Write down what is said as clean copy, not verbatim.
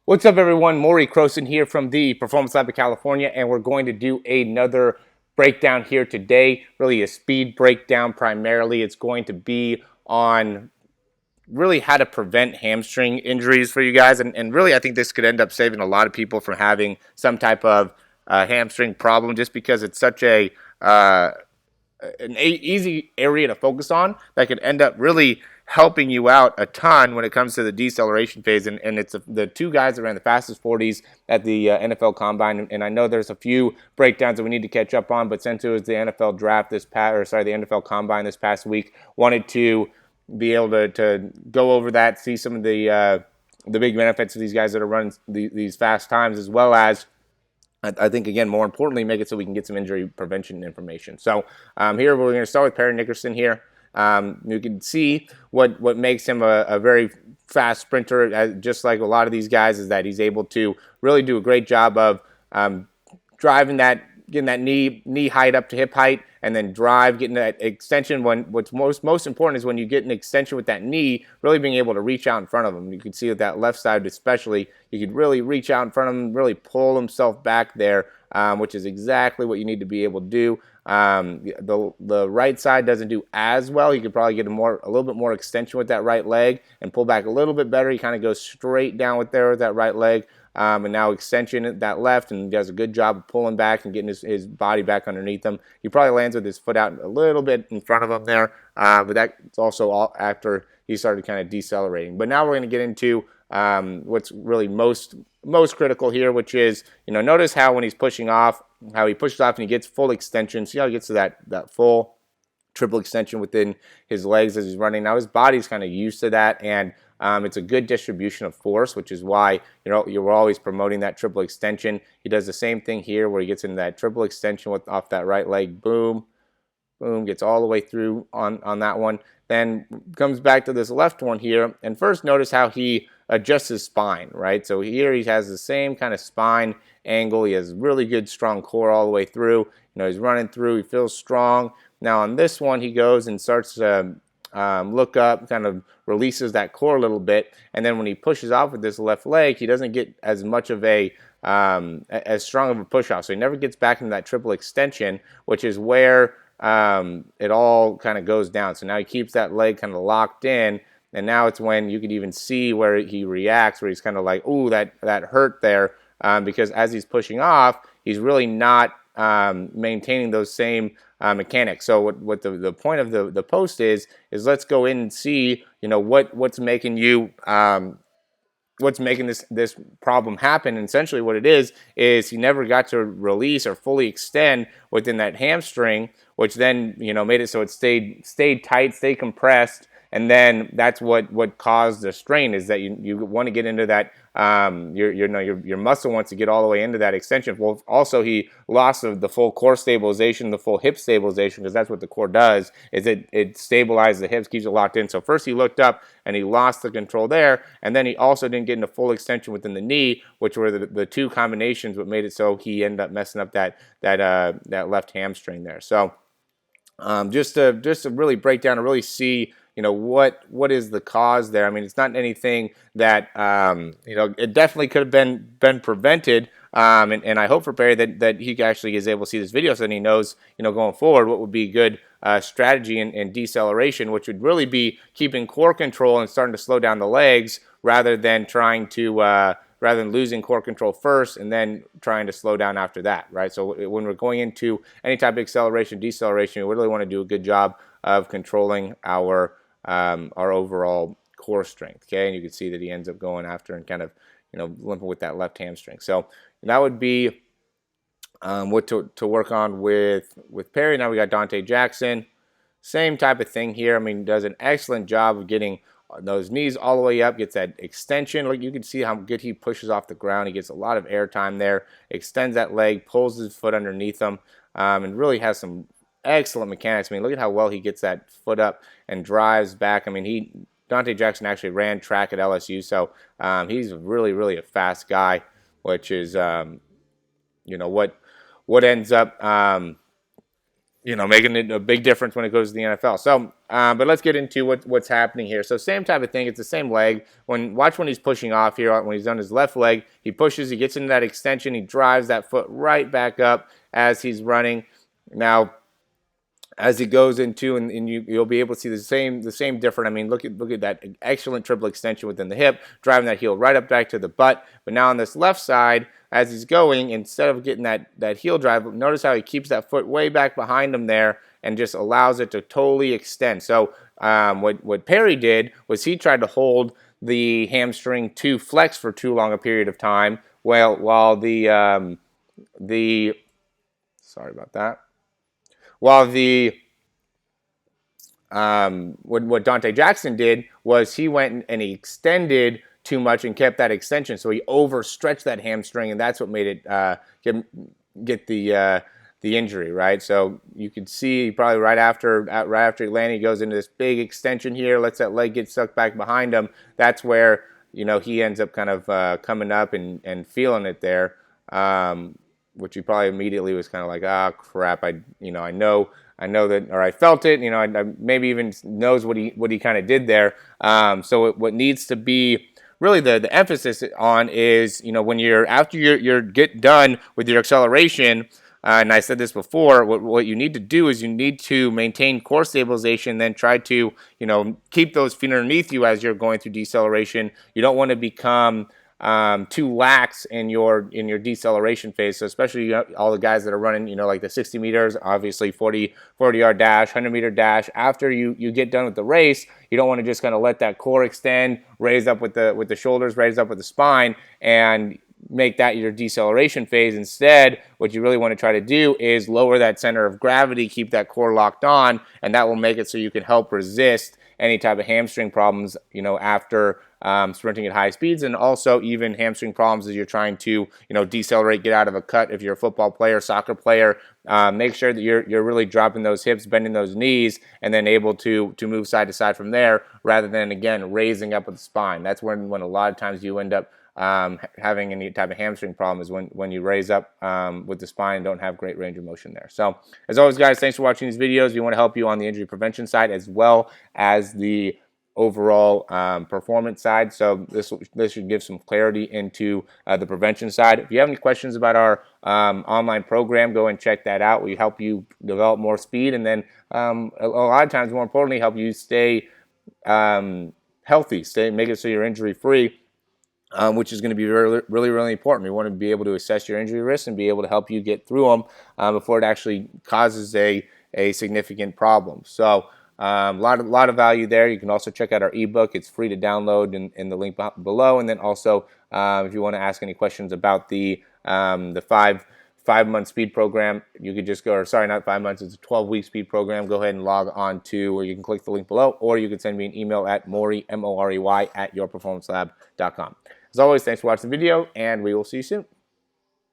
What's up, everyone? Morey Croson here from the Performance Lab of California, and we're going to do another breakdown here today. Really, a speed breakdown primarily. It's going to be on really how to prevent hamstring injuries for you guys, and really, I think this could end up saving a lot of people from having some type of hamstring problem, just because it's such uh, easy area to focus on that could end up really helping you out a ton when it comes to the deceleration phase. And it's the two guys that ran the fastest 40s at the NFL Combine. And I know there's a few breakdowns that we need to catch up on, but since it was the NFL Draft the NFL Combine this past week, wanted to be able to go over that, see some of the big benefits of these guys that are running these fast times, as well as I think, again, more importantly, make it so we can get some injury prevention information. So here we're going to start with Perry Nickerson here. You can see what makes him a very fast sprinter, just like a lot of these guys, is that he's able to really do a great job of driving getting that knee height up to hip height, and then getting that extension. What's most important is when you get an extension with that knee, really being able to reach out in front of him. You can see with that left side especially, you could really reach out in front of him, really pull himself back there, which is exactly what you need to be able to do. The right side doesn't do as well. You could probably get a little bit more extension with that right leg and pull back a little bit better. He kind of goes straight down with that right leg. And now extension at that left, and does a good job of pulling back and getting his body back underneath him. He probably lands with his foot out a little bit in front of him there, but that's also all after he started kind of decelerating. But now we're going to get into what's really most critical here, which is, notice how when he's pushing off, how he pushes off and he gets full extension. See how he gets to that full triple extension within his legs as he's running. Now his body's kind of used to that, and it's a good distribution of force, which is why you're always promoting that triple extension. He does the same thing here where he gets into that triple extension off that right leg. Boom, boom, gets all the way through on that one. Then comes back to this left one here, and first notice how he adjusts his spine, right? So here he has the same kind of spine angle. He has really good, strong core all the way through. He's running through. He feels strong. Now on this one, he goes and starts to look up, kind of releases that core a little bit, and then when he pushes off with this left leg, he doesn't get as much of as strong of a push off, so he never gets back into that triple extension, which is where it all kind of goes down. So now he keeps that leg kind of locked in, and now it's when you could even see where he reacts, where he's kind of like, ooh, that hurt there, because as he's pushing off, he's really not maintaining those same mechanics. So what the point of the post is let's go in and see what's making this problem happen. And essentially what it is he never got to release or fully extend within that hamstring, which then made it so it stayed tight, stayed compressed. And then that's what caused the strain, is that you want to get into that, your muscle wants to get all the way into that extension. Well, also he lost the full core stabilization, the full hip stabilization, because that's what the core does, is it stabilizes the hips, keeps it locked in. So first he looked up and he lost the control there, and then he also didn't get into full extension within the knee, which were the two combinations what made it so he ended up messing up that left hamstring there. So just to really break down and really see what is the cause there. I mean, it's not anything that it definitely could have been prevented, and I hope for Perry that he actually is able to see this video so that he knows going forward what would be good strategy in deceleration, which would really be keeping core control and starting to slow down the legs rather than losing core control first and then trying to slow down after that, right? So when we're going into any type of acceleration, deceleration, we really want to do a good job of controlling our overall core strength, okay? And you can see that he ends up going after and kind of, limping with that left hamstring. So that would be what to work on with Perry. Now we got Dante Jackson. Same type of thing here. I mean, does an excellent job of getting those knees all the way up, gets that extension. Like, you can see how good he pushes off the ground. He gets a lot of air time there, extends that leg, pulls his foot underneath him, and really has some excellent mechanics. I mean, look at how well he gets that foot up and drives back. I mean, Dante Jackson actually ran track at LSU, so he's really, really a fast guy, which is, what ends up making it a big difference when it goes to the NFL. So, but let's get into what's happening here. So, same type of thing. It's the same leg. Watch when he's pushing off here. When he's on his left leg, he pushes. He gets into that extension. He drives that foot right back up as he's running. Now, as he goes into, and you'll be able to see the same different. I mean, look at that excellent triple extension within the hip, driving that heel right up back to the butt. But now on this left side, as he's going, instead of getting that heel drive, notice how he keeps that foot way back behind him there and just allows it to totally extend. So what Perry did was he tried to hold the hamstring to flex for too long a period of time, while the sorry about that. While what Dante Jackson did was he went and he extended too much and kept that extension, so he overstretched that hamstring, and that's what made it get the injury, right? So you could see probably right after landing, he goes into this big extension here, lets that leg get sucked back behind him. That's where he ends up kind of coming up and feeling it there. Which he probably immediately was kind of like, ah, crap. I know that, or I felt it. I maybe even knows what he kind of did there. So what needs to be really the emphasis on is, when after you're get done with your acceleration. And I said this before, what you need to do is you need to maintain core stabilization, then try to, keep those feet underneath you as you're going through deceleration. You don't want to become too lax in your deceleration phase. So especially all the guys that are running, like the 60 meters, obviously 40-yard dash, 100-meter dash. After you get done with the race, you don't want to just kind of let that core extend, raise up with the shoulders, raise up with the spine, and make that your deceleration phase. Instead, what you really want to try to do is lower that center of gravity, keep that core locked on, and that will make it so you can help resist any type of hamstring problems, after sprinting at high speeds, and also even hamstring problems as you're trying to, decelerate, get out of a cut. If you're a football player, soccer player, make sure that you're really dropping those hips, bending those knees, and then able to move side to side from there, rather than, again, raising up with the spine. That's when a lot of times you end up having any type of hamstring problem, is when you raise up with the spine and don't have great range of motion there. So, as always, guys, thanks for watching these videos. We want to help you on the injury prevention side as well as the overall performance side. So this should give some clarity into the prevention side. If you have any questions about our online program, go and check that out. We help you develop more speed, and then a lot of times, more importantly, help you stay healthy, make it so you're injury free. Which is going to be really, really, really important. We want to be able to assess your injury risks and be able to help you get through them before it actually causes a significant problem. So a lot of value there. You can also check out our ebook. It's free to download in the link below. And then also, if you want to ask any questions about the 5-month speed program, you could just go, or sorry, not 5 months, it's a 12-week speed program. Go ahead and log on to, or you can click the link below, or you can send me an email at Morey, Morey, @yourperformancelab.com. As always, thanks for watching the video, and we will see you soon.